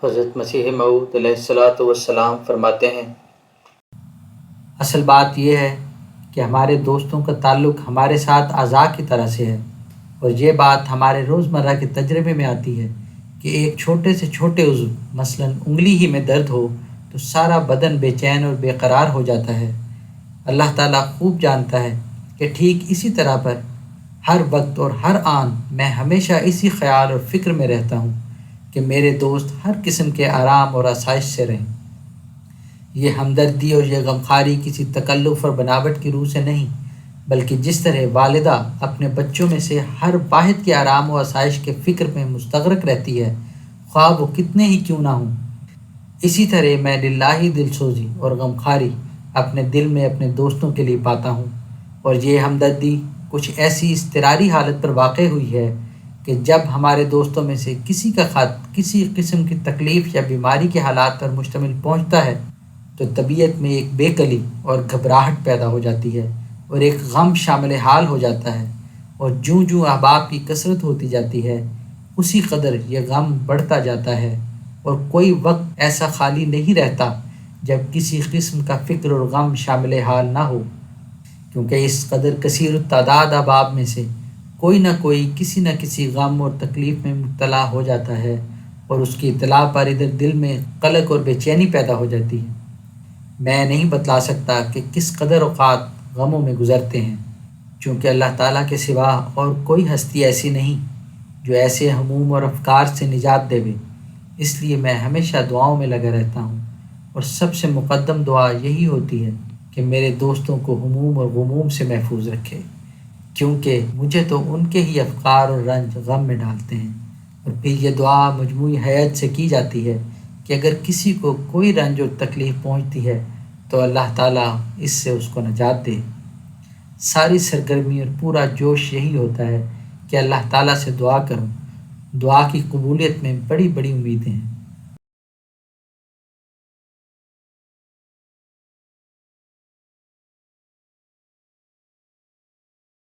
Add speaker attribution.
Speaker 1: حضرت مسیح موعود علیہ الصلوۃ والسلام فرماتے ہیں،
Speaker 2: اصل بات یہ ہے کہ ہمارے دوستوں کا تعلق ہمارے ساتھ اعضاء کی طرح سے ہے، اور یہ بات ہمارے روزمرہ کے تجربے میں آتی ہے کہ ایک چھوٹے سے چھوٹے عضو مثلاً انگلی ہی میں درد ہو تو سارا بدن بے چین اور بے قرار ہو جاتا ہے۔ اللہ تعالیٰ خوب جانتا ہے کہ ٹھیک اسی طرح پر ہر وقت اور ہر آن میں ہمیشہ اسی خیال اور فکر میں رہتا ہوں کہ میرے دوست ہر قسم کے آرام اور آسائش سے رہیں۔ یہ ہمدردی اور یہ غمخواری کسی تکلف اور بناوٹ کی روح سے نہیں، بلکہ جس طرح والدہ اپنے بچوں میں سے ہر واحد کے آرام و آسائش کے فکر میں مستغرق رہتی ہے، خواہ وہ کتنے ہی کیوں نہ ہوں، اسی طرح میں للہ دلسوزی اور غمخواری اپنے دل میں اپنے دوستوں کے لیے پاتا ہوں۔ اور یہ ہمدردی کچھ ایسی اضطراری حالت پر واقع ہوئی ہے کہ جب ہمارے دوستوں میں سے کسی کا خط کسی قسم کی تکلیف یا بیماری کے حالات پر مشتمل پہنچتا ہے تو طبیعت میں ایک بے کلی اور گھبراہٹ پیدا ہو جاتی ہے، اور ایک غم شامل حال ہو جاتا ہے، اور جوں جوں احباب کی کثرت ہوتی جاتی ہے اسی قدر یہ غم بڑھتا جاتا ہے، اور کوئی وقت ایسا خالی نہیں رہتا جب کسی قسم کا فکر اور غم شامل حال نہ ہو، کیونکہ اس قدر کثیر التعداد احباب میں سے کوئی نہ کوئی کسی نہ کسی غم اور تکلیف میں مبتلا ہو جاتا ہے، اور اس کی اطلاع پر ادھر دل میں قلق اور بے چینی پیدا ہو جاتی ہے۔ میں نہیں بتلا سکتا کہ کس قدر اوقات غموں میں گزرتے ہیں، چونکہ اللہ تعالیٰ کے سوا اور کوئی ہستی ایسی نہیں جو ایسے ہموم اور افکار سے نجات دے، اس لیے میں ہمیشہ دعاؤں میں لگا رہتا ہوں، اور سب سے مقدم دعا یہی ہوتی ہے کہ میرے دوستوں کو ہموم اور غموم سے محفوظ رکھے، کیونکہ مجھے تو ان کے ہی افکار اور رنج غم میں ڈالتے ہیں۔ اور پھر یہ دعا مجموعی حیات سے کی جاتی ہے کہ اگر کسی کو کوئی رنج اور تکلیف پہنچتی ہے تو اللہ تعالیٰ اس سے اس کو نجات دے۔ ساری سرگرمی اور پورا جوش یہی ہوتا ہے کہ اللہ تعالیٰ سے دعا کروں۔ دعا کی قبولیت میں بڑی بڑی امیدیں ہیں۔